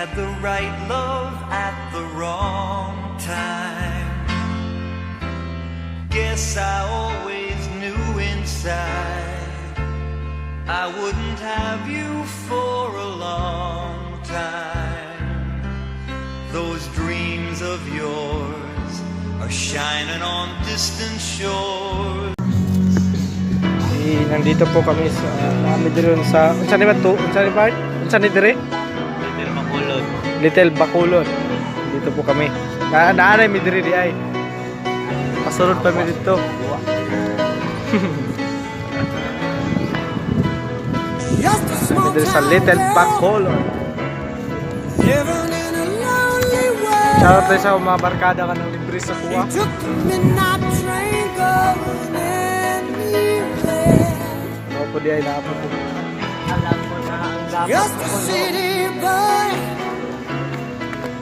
had the right love at the wrong time. Guess I always knew inside I wouldn't have you for a long time. Those dreams of yours are shining on distant shores. Nandito po kami sa Midron sa unsa ni ba to? Unsa ni part? Unsa ni dire? Little Bacolod. Little Bacolod. Dito po kami. Naanay mi dire di ay. Pasurod pa mi dito. Dito sa Little Bacolod. Shoutout tayo sa mga barkada ka ng libre sa kuha. Ako di ay napo po. Alam ko na ang dapat Just a city boy,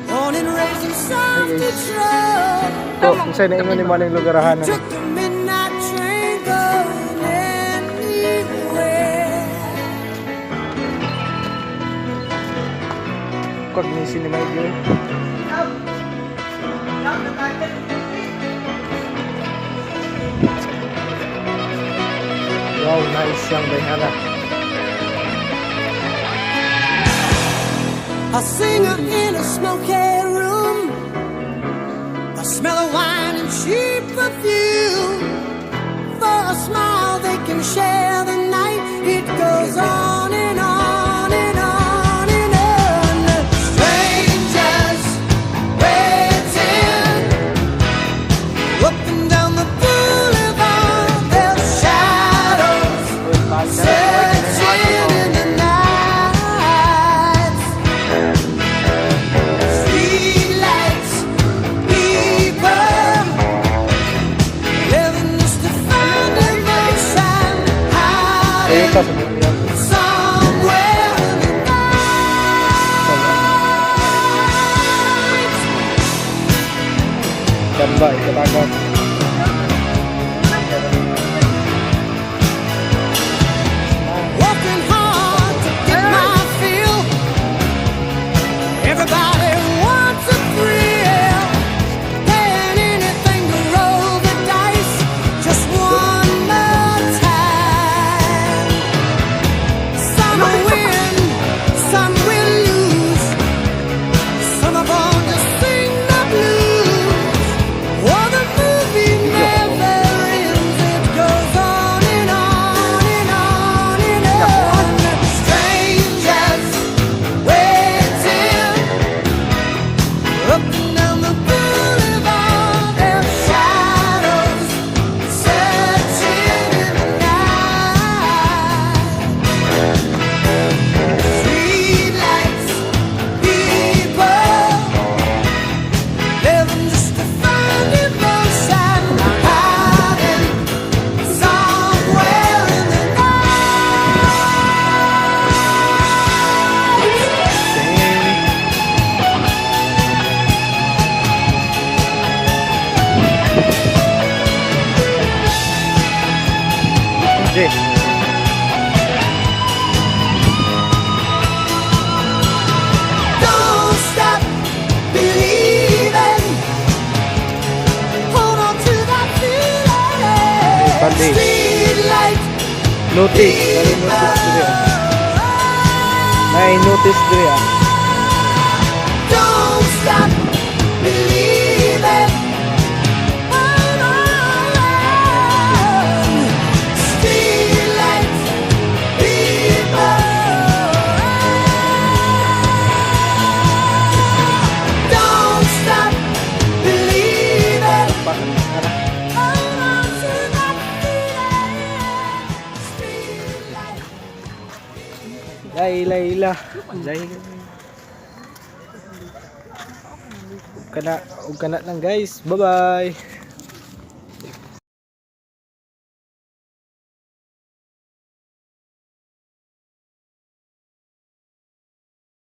born and raised in South Detroit. Ito, kung sa'yo na ingon ni Maning lugarahan. Took the midnight train going anywhere. Cognisi ni Mike yun. Wow, nice yung bayhana. A singer in a smoky room, the smell of wine and cheap perfume. For a smile they can share the night. It goes on and on and on and on. Strangers waiting up and down the boulevard. Their shadows searching in the night. Streetlights, people living just to find emotion, Ayun pa hiding sa mga yan. somewhere in the night. Gamba, ikatagan. Working hard to get my fill. Everybody wants a thrill. Paying anything to roll the dice just one more time. Some will win, some will lose. Some are born to sing the blues. Oh, the movie never ends. It goes on and on and on and on. Strangers waiting up and down the boulevard. Their shadows searching in the night. Streetlights, people living just to find emotion, hiding somewhere in the Okay. Don't stop believing. Hold on to that feeling. Sunday. Streetlight Notice. Dari notice dire. May notice dire. Don't stop believing. Hold on. Streetlight people. Don't stop believing. Hold on to that feeling. Streetlight. Laila. Kana lang guys. Bye-bye.